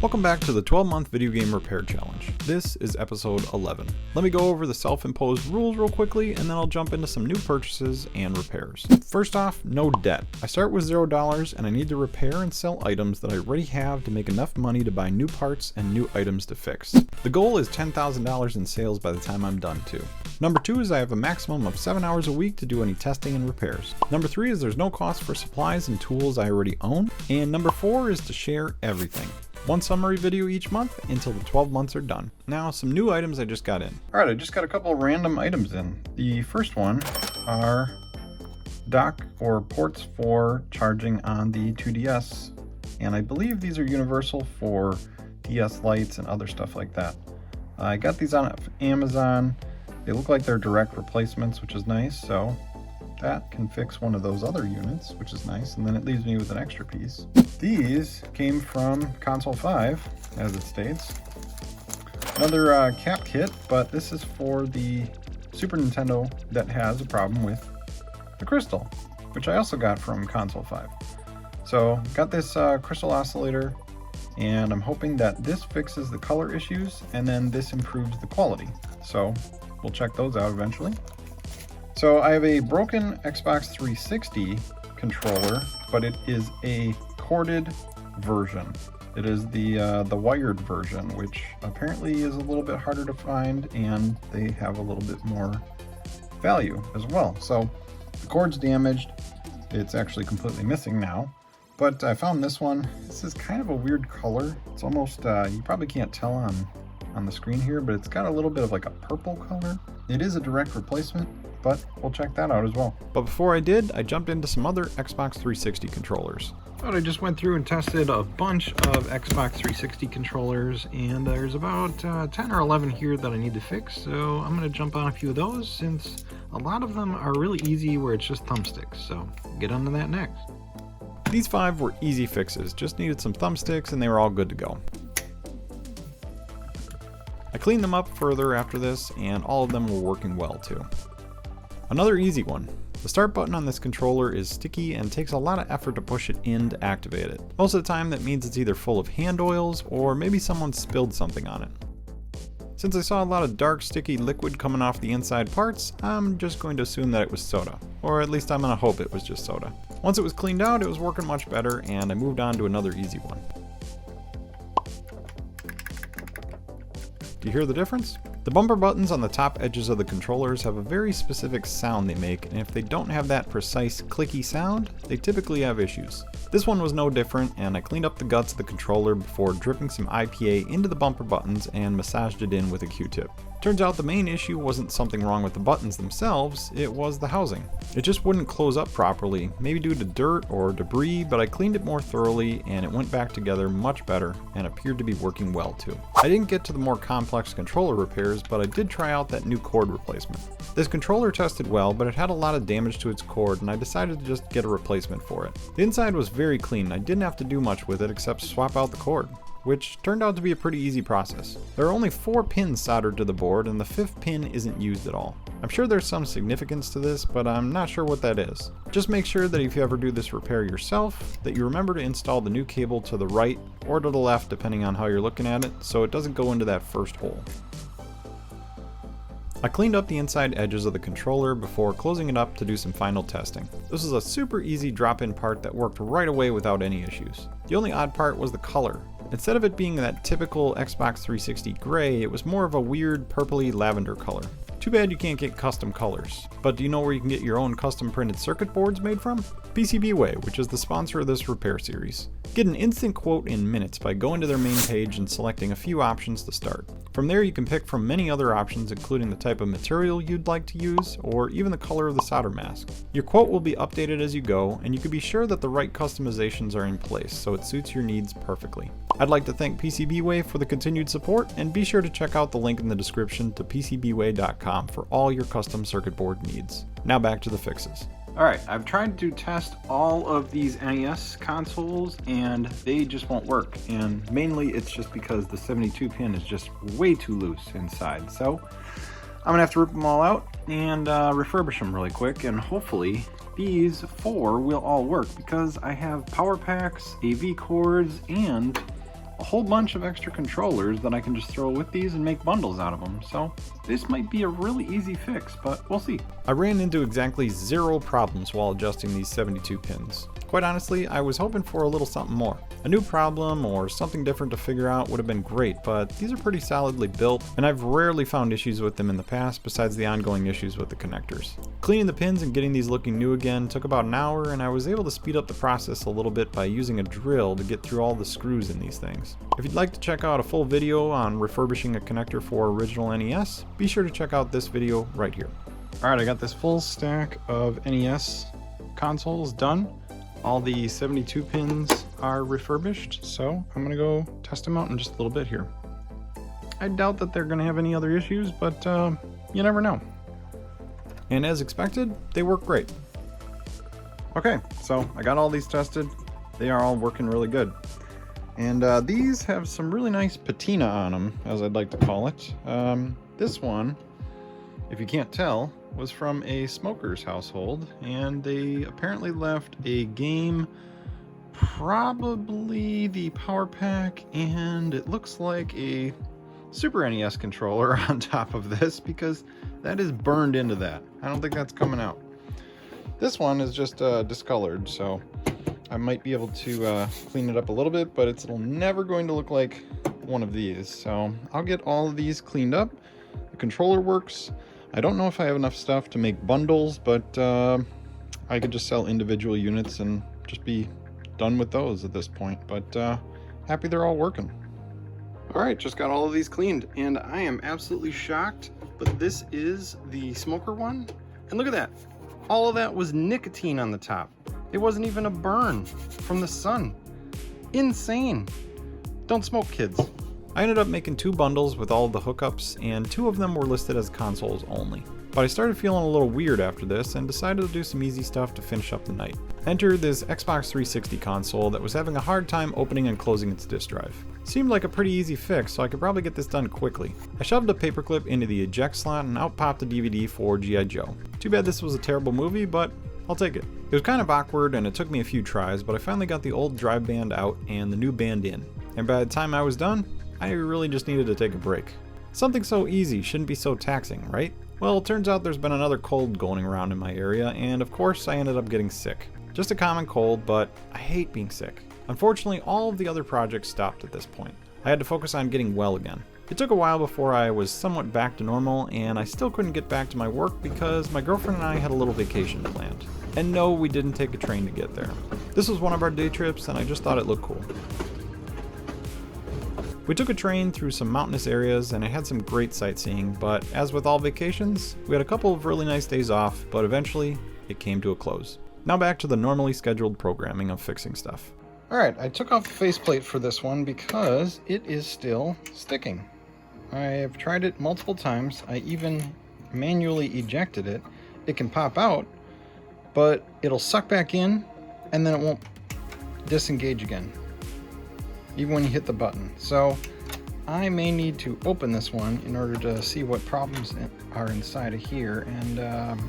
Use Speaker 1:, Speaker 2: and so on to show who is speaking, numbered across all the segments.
Speaker 1: Welcome back to the 12-month video game repair challenge. This is episode 11. Let me go over the self-imposed rules real quickly, and then I'll jump into some new purchases and repairs. First off, no debt. I start with $0 and I need to repair and sell items that I already have to make enough money to buy new parts and new items to fix. The goal is $10,000 in sales by the time I'm done too. Number 2 is I have a maximum of 7 hours a week to do any testing and repairs. Number 3 is there's no cost for supplies and tools I already own. And number 4 is to share everything. One summary video each month until the 12 months are done. Now, some new items I just got in. Alright, I just got a couple of random items in. The first one are dock or ports for charging on the 2DS. And I believe these are universal for DS lights and other stuff like that. I got these on Amazon. They look like they're direct replacements, which is nice. So that can fix one of those other units, which is nice, and then it leaves me with an extra piece. These came from Console 5, as it states. Another cap kit, but this is for the Super Nintendo that has a problem with the crystal, which I also got from Console 5. So, got this crystal oscillator, and I'm hoping that this fixes the color issues, and then this improves the quality. So, we'll check those out eventually. So I have a broken Xbox 360 controller, but it is a corded version. It is the wired version, which apparently is a little bit harder to find, and they have a little bit more value as well. So the cord's damaged. It's actually completely missing now. But I found this one. This is kind of a weird color. It's almost, you probably can't tell on the screen here, but it's got a little bit of like a purple color. It is a direct replacement, but we'll check that out as well. But before I did, I jumped into some other Xbox 360 controllers. But I just went through and tested a bunch of Xbox 360 controllers, and there's about 10 or 11 here that I need to fix, so I'm going to jump on a few of those since a lot of them are really easy where it's just thumbsticks, so get on to that next. These 5 were easy fixes, just needed some thumbsticks and they were all good to go. I cleaned them up further after this, and all of them were working well too. Another easy one. The start button on this controller is sticky and takes a lot of effort to push it in to activate it. Most of the time that means it's either full of hand oils or maybe someone spilled something on it. Since I saw a lot of dark sticky liquid coming off the inside parts, I'm just going to assume that it was soda. Or at least I'm going to hope it was just soda. Once it was cleaned out, it was working much better, and I moved on to another easy one. Do you hear the difference? The bumper buttons on the top edges of the controllers have a very specific sound they make, and if they don't have that precise clicky sound, they typically have issues. This one was no different, and I cleaned up the guts of the controller before dripping some IPA into the bumper buttons and massaged it in with a Q-tip. Turns out the main issue wasn't something wrong with the buttons themselves, it was the housing. It just wouldn't close up properly, maybe due to dirt or debris, but I cleaned it more thoroughly and it went back together much better and appeared to be working well too. I didn't get to the more complex controller repairs, but I did try out that new cord replacement. This controller tested well, but it had a lot of damage to its cord, and I decided to just get a replacement for it. The inside was very clean, I didn't have to do much with it except swap out the cord, which turned out to be a pretty easy process. There are only 4 pins soldered to the board, and the 5th pin isn't used at all. I'm sure there's some significance to this, but I'm not sure what that is. Just make sure that if you ever do this repair yourself, that you remember to install the new cable to the right or to the left depending on how you're looking at it, so it doesn't go into that first hole. I cleaned up the inside edges of the controller before closing it up to do some final testing. This is a super easy drop-in part that worked right away without any issues. The only odd part was the color. Instead of it being that typical Xbox 360 gray, it was more of a weird purpley lavender color. Too bad you can't get custom colors. But do you know where you can get your own custom printed circuit boards made from? PCBWay, which is the sponsor of this repair series. Get an instant quote in minutes by going to their main page and selecting a few options to start. From there you can pick from many other options, including the type of material you'd like to use, or even the color of the solder mask. Your quote will be updated as you go, and you can be sure that the right customizations are in place so it suits your needs perfectly. I'd like to thank PCBWay for the continued support, and be sure to check out the link in the description to PCBWay.com for all your custom circuit board needs. Now back to the fixes. Alright, I've tried to test all of these NES consoles and they just won't work, and mainly it's just because the 72 pin is just way too loose inside. So I'm gonna have to rip them all out and refurbish them really quick, and hopefully these 4 will all work because I have power packs, AV cords, and a whole bunch of extra controllers that I can just throw with these and make bundles out of them, so this might be a really easy fix, but we'll see. I ran into exactly 0 problems while adjusting these 72 pins. Quite honestly, I was hoping for a little something more. A new problem or something different to figure out would have been great, but these are pretty solidly built, and I've rarely found issues with them in the past besides the ongoing issues with the connectors. Cleaning the pins and getting these looking new again took about an hour, and I was able to speed up the process a little bit by using a drill to get through all the screws in these things. If you'd like to check out a full video on refurbishing a connector for original NES, be sure to check out this video right here. Alright, I got this full stack of NES consoles done. All the 72 pins are refurbished, so I'm gonna go test them out in just a little bit here. I doubt that they're gonna have any other issues, but you never know. And as expected, they work great. Okay, so I got all these tested. They are all working really good. And these have some really nice patina on them, as I'd like to call it. This one, if you can't tell, was from a smoker's household, and they apparently left a game, probably the Power Pack, and it looks like a Super NES controller on top of this, because that is burned into that. I don't think that's coming out. This one is just discolored, so I might be able to clean it up a little bit, but it's never going to look like one of these. So I'll get all of these cleaned up. The controller works. I don't know if I have enough stuff to make bundles, but I could just sell individual units and just be done with those at this point. But happy they're all working. All right, just got all of these cleaned, and I am absolutely shocked, but this is the smoker one. And look at that. All of that was nicotine on the top. It wasn't even a burn from the sun. Insane. Don't smoke, kids. I ended up making 2 bundles with all of the hookups, and 2 of them were listed as consoles only. But I started feeling a little weird after this and decided to do some easy stuff to finish up the night. Enter this Xbox 360 console that was having a hard time opening and closing its disk drive. Seemed like a pretty easy fix, so I could probably get this done quickly. I shoved a paperclip into the eject slot and out popped the DVD for G.I. Joe. Too bad this was a terrible movie, but I'll take it. It was kind of awkward and it took me a few tries, but I finally got the old drive band out and the new band in. And by the time I was done, I really just needed to take a break. Something so easy shouldn't be so taxing, right? Well, it turns out there's been another cold going around in my area, and of course I ended up getting sick. Just a common cold, but I hate being sick. Unfortunately, all of the other projects stopped at this point. I had to focus on getting well again. It took a while before I was somewhat back to normal, and I still couldn't get back to my work because my girlfriend and I had a little vacation planned. And no, we didn't take a train to get there. This was one of our day trips, and I just thought it looked cool. We took a train through some mountainous areas and it had some great sightseeing, but as with all vacations, we had a couple of really nice days off, but eventually it came to a close. Now back to the normally scheduled programming of fixing stuff. Alright, I took off the faceplate for this one because it is still sticking. I've tried it multiple times. I even manually ejected it. It can pop out, but it'll suck back in and then it won't disengage again, even when you hit the button. So I may need to open this one in order to see what problems are inside of here and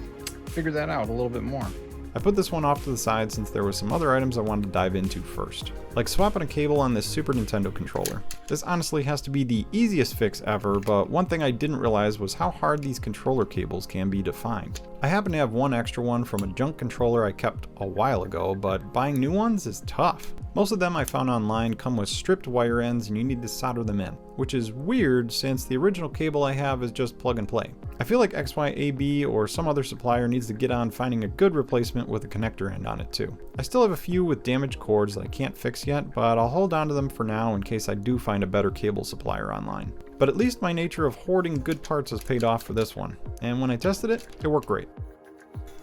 Speaker 1: figure that out a little bit more. I put this one off to the side since there were some other items I wanted to dive into first, like swapping a cable on this Super Nintendo controller. This honestly has to be the easiest fix ever, but one thing I didn't realize was how hard these controller cables can be to find. I happen to have one extra one from a junk controller I kept a while ago, but buying new ones is tough. Most of them I found online come with stripped wire ends and you need to solder them in, which is weird since the original cable I have is just plug and play. I feel like XYAB or some other supplier needs to get on finding a good replacement with a connector end on it too. I still have a few with damaged cords that I can't fix yet, but I'll hold on to them for now in case I do find a better cable supplier online. But at least my nature of hoarding good parts has paid off for this one, and when I tested it, it worked great.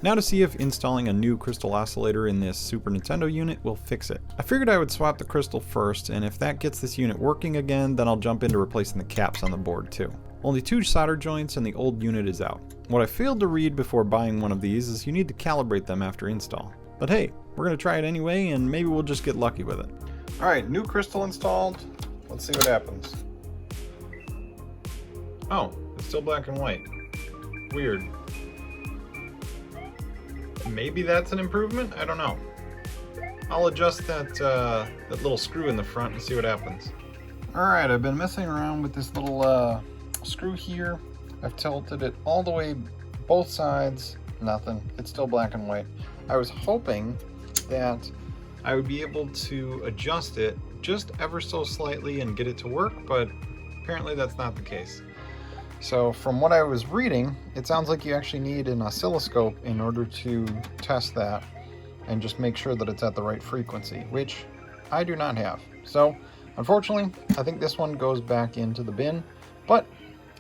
Speaker 1: Now to see if installing a new crystal oscillator in this Super Nintendo unit will fix it. I figured I would swap the crystal first, and if that gets this unit working again, then I'll jump into replacing the caps on the board too. Only 2 solder joints and the old unit is out. What I failed to read before buying one of these is you need to calibrate them after install. But hey, we're going to try it anyway, and maybe we'll just get lucky with it. Alright, new crystal installed. Let's see what happens. Oh, it's still black and white. Weird. Maybe that's an improvement? I don't know. I'll adjust that little screw in the front and see what happens. Alright, I've been messing around with this little screw here. I've tilted it all the way, both sides, nothing. It's still black and white. I was hoping that I would be able to adjust it just ever so slightly and get it to work, but apparently that's not the case. So from what I was reading, it sounds like you actually need an oscilloscope in order to test that and just make sure that it's at the right frequency, which I do not have. So unfortunately, I think this one goes back into the bin, but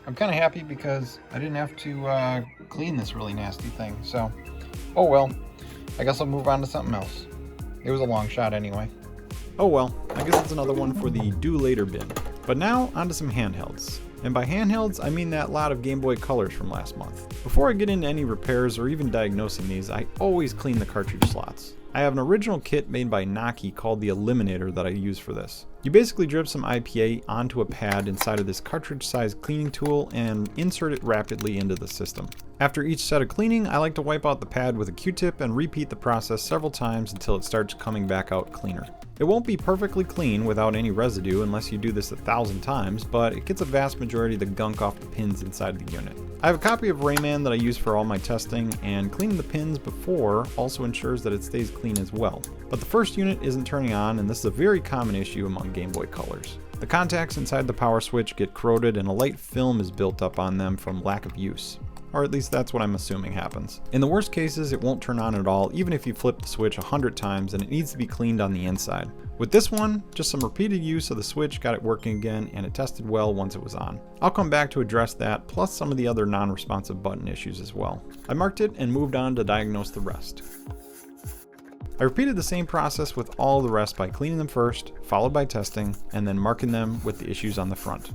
Speaker 1: I'm kind of happy because I didn't have to clean this really nasty thing. So, oh well, I guess I'll move on to something else. It was a long shot anyway. Oh well, I guess it's another one for the do later bin. But now onto some handhelds. And by handhelds, I mean that lot of Game Boy Colors from last month. Before I get into any repairs or even diagnosing these, I always clean the cartridge slots. I have an original kit made by Noki called the Eliminator that I use for this. You basically drip some IPA onto a pad inside of this cartridge-sized cleaning tool and insert it rapidly into the system. After each set of cleaning, I like to wipe out the pad with a Q-tip and repeat the process several times until it starts coming back out cleaner. It won't be perfectly clean without any residue unless you do this 1,000 times, but it gets a vast majority of the gunk off the pins inside the unit. I have a copy of Rayman that I use for all my testing, and cleaning the pins before also ensures that it stays clean as well. But the first unit isn't turning on, and this is a very common issue among Game Boy Colors. The contacts inside the power switch get corroded and a light film is built up on them from lack of use. Or at least that's what I'm assuming happens. In the worst cases, it won't turn on at all even if you flip the switch 100 times, and it needs to be cleaned on the inside. With this one, just some repeated use of the switch got it working again, and it tested well once it was on. I'll come back to address that, plus some of the other non-responsive button issues as well. I marked it and moved on to diagnose the rest. I repeated the same process with all the rest by cleaning them first, followed by testing, and then marking them with the issues on the front.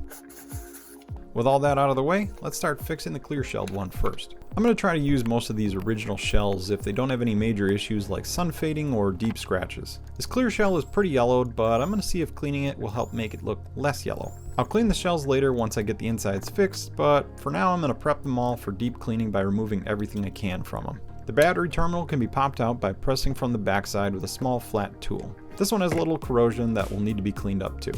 Speaker 1: With all that out of the way, let's start fixing the clear shelled one first. I'm going to try to use most of these original shells if they don't have any major issues like sun fading or deep scratches. This clear shell is pretty yellowed, but I'm going to see if cleaning it will help make it look less yellow. I'll clean the shells later once I get the insides fixed, but for now I'm going to prep them all for deep cleaning by removing everything I can from them. The battery terminal can be popped out by pressing from the backside with a small flat tool. This one has a little corrosion that will need to be cleaned up too.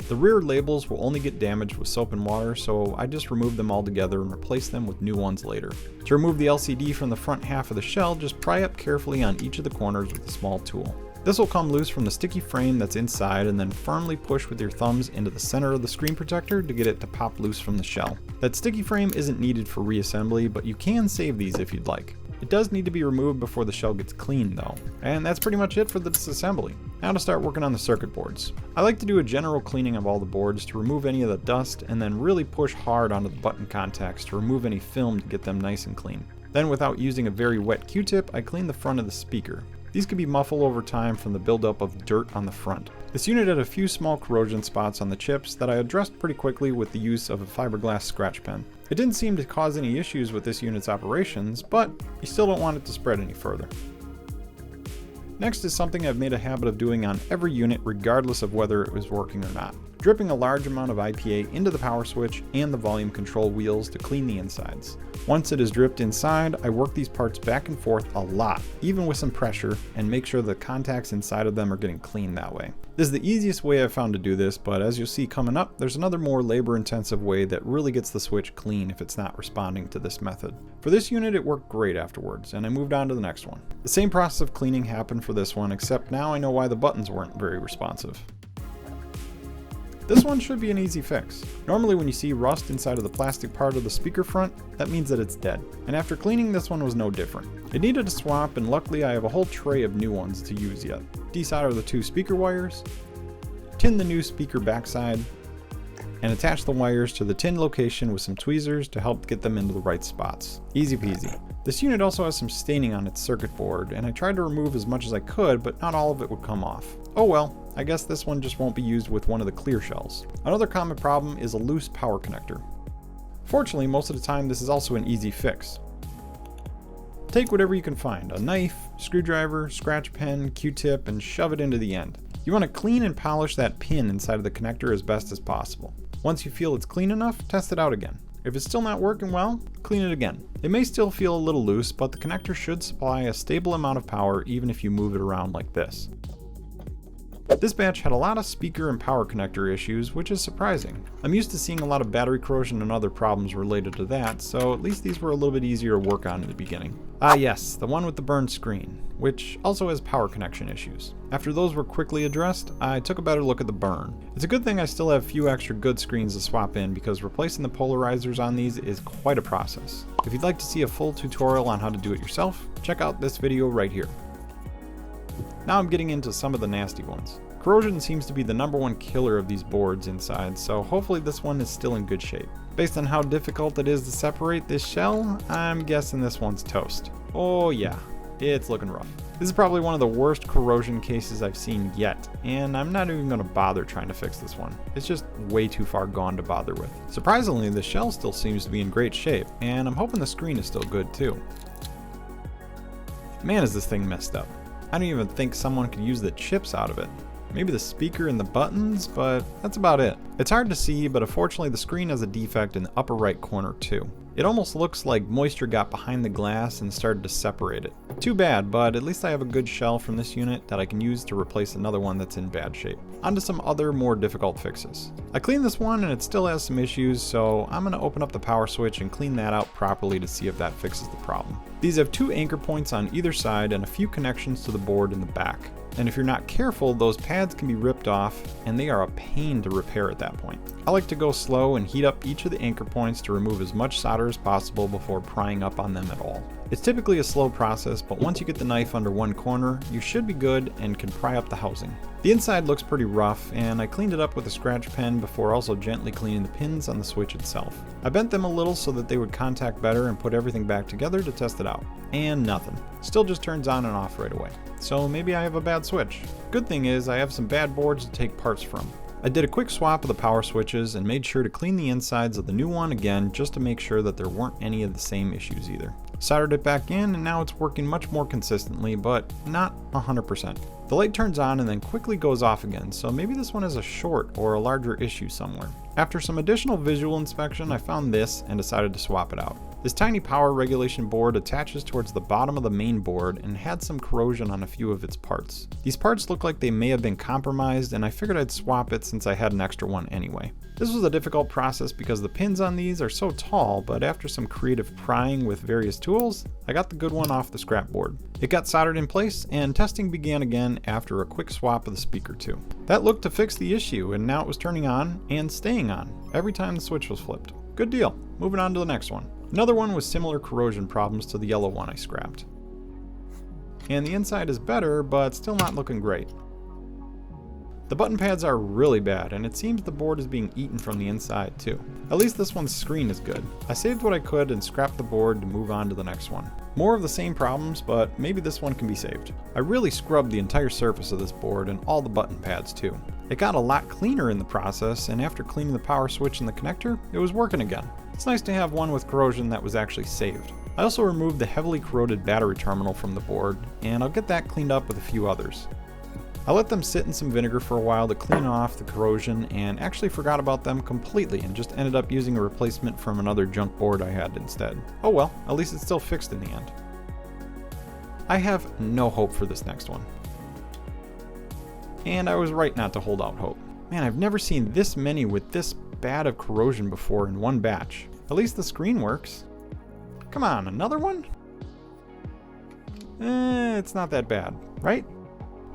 Speaker 1: The rear labels will only get damaged with soap and water, so I just remove them all together and replace them with new ones later. To remove the LCD from the front half of the shell, just pry up carefully on each of the corners with a small tool. This will come loose from the sticky frame that's inside, and then firmly push with your thumbs into the center of the screen protector to get it to pop loose from the shell. That sticky frame isn't needed for reassembly, but you can save these if you'd like. It does need to be removed before the shell gets clean though. And that's pretty much it for the disassembly. Now to start working on the circuit boards. I like to do a general cleaning of all the boards to remove any of the dust, and then really push hard onto the button contacts to remove any film to get them nice and clean. Then without using a very wet Q-tip, I clean the front of the speaker. These can be muffled over time from the buildup of dirt on the front. This unit had a few small corrosion spots on the chips that I addressed pretty quickly with the use of a fiberglass scratch pen. It didn't seem to cause any issues with this unit's operations, but you still don't want it to spread any further. Next is something I've made a habit of doing on every unit regardless of whether it was working or not. Dripping a large amount of IPA into the power switch and the volume control wheels to clean the insides. Once it is dripped inside, I work these parts back and forth a lot, even with some pressure, and make sure the contacts inside of them are getting clean that way. This is the easiest way I've found to do this, but as you'll see coming up, there's another more labor-intensive way that really gets the switch clean if it's not responding to this method. For this unit, it worked great afterwards, and I moved on to the next one. The same process of cleaning happened for this one, except now I know why the buttons weren't very responsive. This one should be an easy fix. Normally when you see rust inside of the plastic part of the speaker front, that means that it's dead. And after cleaning, this one was no different. It needed a swap, and luckily I have a whole tray of new ones to use yet. Desolder the two speaker wires, tin the new speaker backside, and attach the wires to the tin location with some tweezers to help get them into the right spots. Easy peasy. This unit also has some staining on its circuit board, and I tried to remove as much as I could, but not all of it would come off. Oh well, I guess this one just won't be used with one of the clear shells. Another common problem is a loose power connector. Fortunately, most of the time this is also an easy fix. Take whatever you can find, a knife, screwdriver, scratch pen, Q-tip, and shove it into the end. You want to clean and polish that pin inside of the connector as best as possible. Once you feel it's clean enough, test it out again. If it's still not working well, clean it again. It may still feel a little loose, but the connector should supply a stable amount of power even if you move it around like this. This batch had a lot of speaker and power connector issues, which is surprising. I'm used to seeing a lot of battery corrosion and other problems related to that, so at least these were a little bit easier to work on in the beginning. Ah yes, the one with the burned screen, which also has power connection issues. After those were quickly addressed, I took a better look at the burn. It's a good thing I still have a few extra good screens to swap in because replacing the polarizers on these is quite a process. If you'd like to see a full tutorial on how to do it yourself, check out this video right here. Now I'm getting into some of the nasty ones. Corrosion seems to be the #1 killer of these boards inside, so hopefully this one is still in good shape. Based on how difficult it is to separate this shell, I'm guessing this one's toast. Oh yeah, it's looking rough. This is probably one of the worst corrosion cases I've seen yet, and I'm not even going to bother trying to fix this one. It's just way too far gone to bother with. Surprisingly, the shell still seems to be in great shape, and I'm hoping the screen is still good too. Man, is this thing messed up. I don't even think someone could use the chips out of it. Maybe the speaker and the buttons, but that's about it. It's hard to see, but unfortunately the screen has a defect in the upper right corner too. It almost looks like moisture got behind the glass and started to separate it. Too bad, but at least I have a good shell from this unit that I can use to replace another one that's in bad shape. On to some other more difficult fixes. I cleaned this one and it still has some issues, so I'm going to open up the power switch and clean that out properly to see if that fixes the problem. These have 2 anchor points on either side and a few connections to the board in the back. And if you're not careful, those pads can be ripped off and they are a pain to repair at that point. I like to go slow and heat up each of the anchor points to remove as much solder as possible before prying up on them at all. It's typically a slow process, but once you get the knife under one corner, you should be good and can pry up the housing. The inside looks pretty rough, and I cleaned it up with a scratch pen before also gently cleaning the pins on the switch itself. I bent them a little so that they would contact better and put everything back together to test it out. And nothing. Still just turns on and off right away. So maybe I have a bad switch. Good thing is I have some bad boards to take parts from. I did a quick swap of the power switches and made sure to clean the insides of the new one again just to make sure that there weren't any of the same issues either. Soldered it back in and now it's working much more consistently, but not 100%. The light turns on and then quickly goes off again, so maybe this one has a short or a larger issue somewhere. After some additional visual inspection, I found this and decided to swap it out. This tiny power regulation board attaches towards the bottom of the main board and had some corrosion on a few of its parts. These parts look like they may have been compromised, and I figured I'd swap it since I had an extra one anyway. This was a difficult process because the pins on these are so tall, but after some creative prying with various tools, I got the good one off the scrap board. It got soldered in place and testing began again after a quick swap of the speaker too. That looked to fix the issue, and now it was turning on and staying on every time the switch was flipped. Good deal. Moving on to the next one. Another one with similar corrosion problems to the yellow one I scrapped. And the inside is better, but still not looking great. The button pads are really bad, and it seems the board is being eaten from the inside too. At least this one's screen is good. I saved what I could and scrapped the board to move on to the next one. More of the same problems, but maybe this one can be saved. I really scrubbed the entire surface of this board and all the button pads too. It got a lot cleaner in the process, and after cleaning the power switch and the connector, it was working again. It's nice to have one with corrosion that was actually saved. I also removed the heavily corroded battery terminal from the board, and I'll get that cleaned up with a few others. I let them sit in some vinegar for a while to clean off the corrosion and actually forgot about them completely and just ended up using a replacement from another junk board I had instead. Oh well, at least it's still fixed in the end. I have no hope for this next one. And I was right not to hold out hope. Man, I've never seen this many with this bad of corrosion before in one batch. At least the screen works. Come on, another one? It's not that bad, right?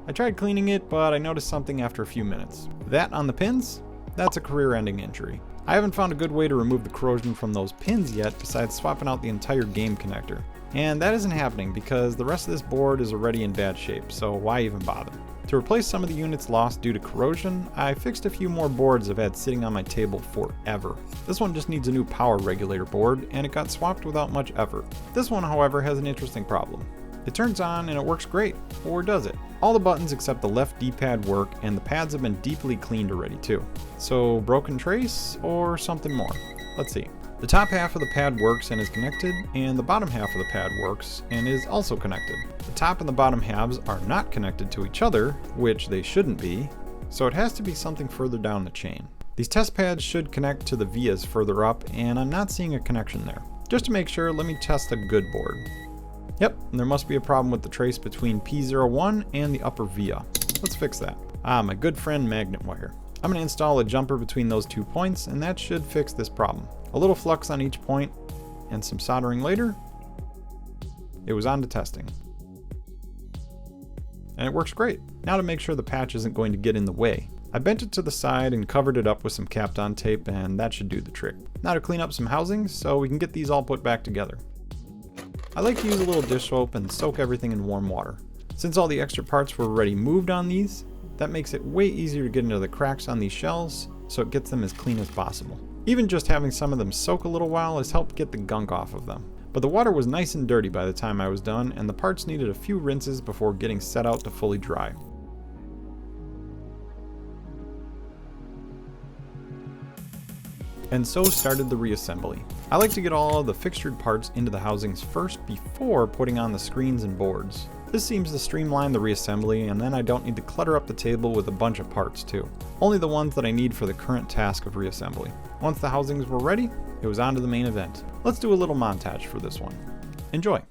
Speaker 1: I tried cleaning it, but I noticed something after a few minutes. That on the pins? That's a career-ending injury. I haven't found a good way to remove the corrosion from those pins yet besides swapping out the entire game connector. And that isn't happening because the rest of this board is already in bad shape, so why even bother? To replace some of the units lost due to corrosion, I fixed a few more boards I've had sitting on my table forever. This one just needs a new power regulator board, and it got swapped without much effort. This one, however, has an interesting problem. It turns on and it works great, or does it? All the buttons except the left D-pad work, and the pads have been deeply cleaned already too. So broken trace or something more? Let's see. The top half of the pad works and is connected, and the bottom half of the pad works and is also connected. The top and the bottom halves are not connected to each other, which they shouldn't be, so it has to be something further down the chain. These test pads should connect to the vias further up, and I'm not seeing a connection there. Just to make sure, let me test a good board. Yep, there must be a problem with the trace between P01 and the upper via. Let's fix that. My good friend magnet wire. I'm going to install a jumper between those 2 points, and that should fix this problem. A little flux on each point, and some soldering later, it was on to testing. And it works great. Now to make sure the patch isn't going to get in the way. I bent it to the side and covered it up with some Kapton tape, and that should do the trick. Now to clean up some housings so we can get these all put back together. I like to use a little dish soap and soak everything in warm water. Since all the extra parts were already moved on these, that makes it way easier to get into the cracks on these shells, so it gets them as clean as possible. Even just having some of them soak a little while has helped get the gunk off of them. But the water was nice and dirty by the time I was done, and the parts needed a few rinses before getting set out to fully dry. And so started the reassembly. I like to get all of the fixtured parts into the housings first before putting on the screens and boards. This seems to streamline the reassembly, and then I don't need to clutter up the table with a bunch of parts too. Only the ones that I need for the current task of reassembly. Once the housings were ready, it was on to the main event. Let's do a little montage for this one. Enjoy!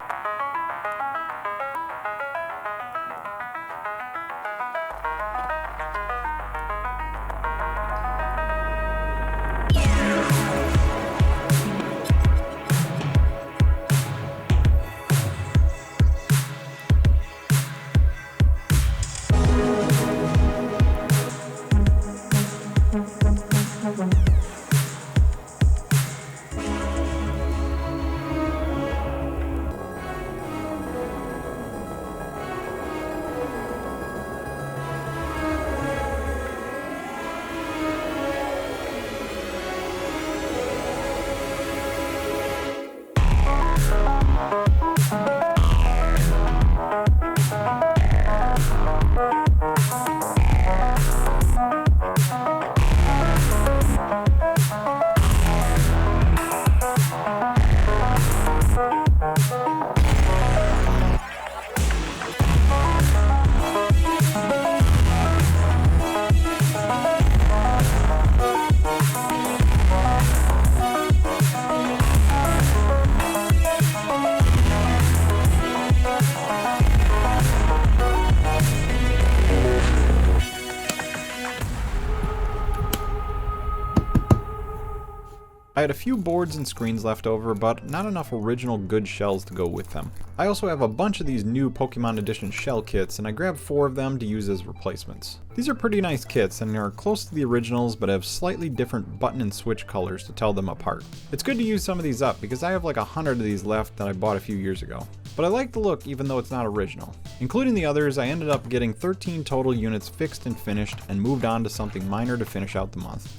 Speaker 1: I had a few boards and screens left over, but not enough original good shells to go with them. I also have a bunch of these new Pokemon Edition shell kits, and I grabbed 4 of them to use as replacements. These are pretty nice kits, and are close to the originals, but have slightly different button and switch colors to tell them apart. It's good to use some of these up, because I have like 100 of these left that I bought a few years ago. But I like the look even though it's not original. Including the others, I ended up getting 13 total units fixed and finished, and moved on to something minor to finish out the month.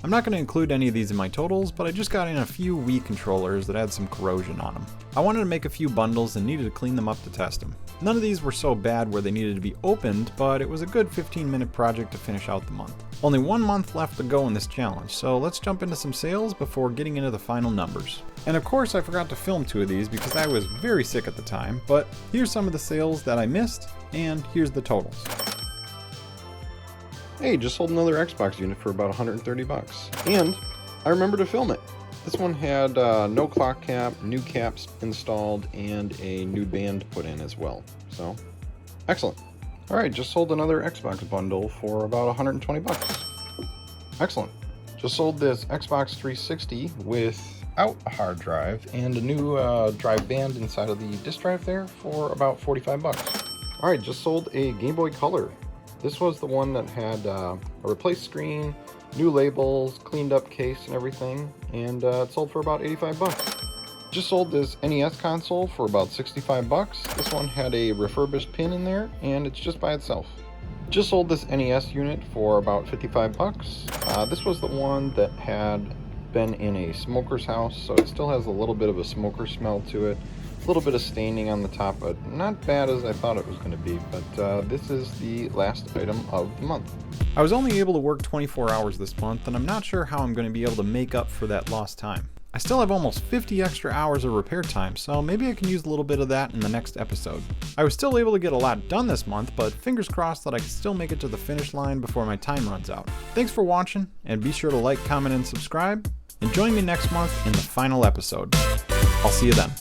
Speaker 1: I'm not going to include any of these in my totals, but I just got in a few Wii controllers that had some corrosion on them. I wanted to make a few bundles and needed to clean them up to test them. None of these were so bad where they needed to be opened, but it was a good 15-minute project to finish out the month. Only 1 month left to go in this challenge, so let's jump into some sales before getting into the final numbers. And of course I forgot to film 2 of these because I was very sick at the time, but here's some of the sales that I missed, and here's the totals.
Speaker 2: Hey, just sold another Xbox unit for about 130 bucks. And I remember to film it. This one had no clock cap, new caps installed, and a new band put in as well. So, excellent. Alright, just sold another Xbox bundle for about 120 bucks. Excellent. Just sold this Xbox 360 without a hard drive and a new drive band inside of the disk drive there for about 45 bucks. Alright, just sold a Game Boy Color. This was the one that had a replaced screen, new labels, cleaned up case and everything, and it sold for about 85 bucks. Just sold this NES console for about 65 bucks. This one had a refurbished pin in there, and it's just by itself. Just sold this NES unit for about 55 bucks. This was the one that had been in a smoker's house, so it still has a little bit of a smoker smell to it. A little bit of staining on the top, but not bad as I thought it was going to be. But this is the last item of the month.
Speaker 1: I was only able to work 24 hours this month, and I'm not sure how I'm going to be able to make up for that lost time. I still have almost 50 extra hours of repair time, so maybe I can use a little bit of that in the next episode. I was still able to get a lot done this month, but fingers crossed that I can still make it to the finish line before my time runs out. Thanks for watching, and be sure to like, comment, and subscribe, and join me next month in the final episode. I'll see you then.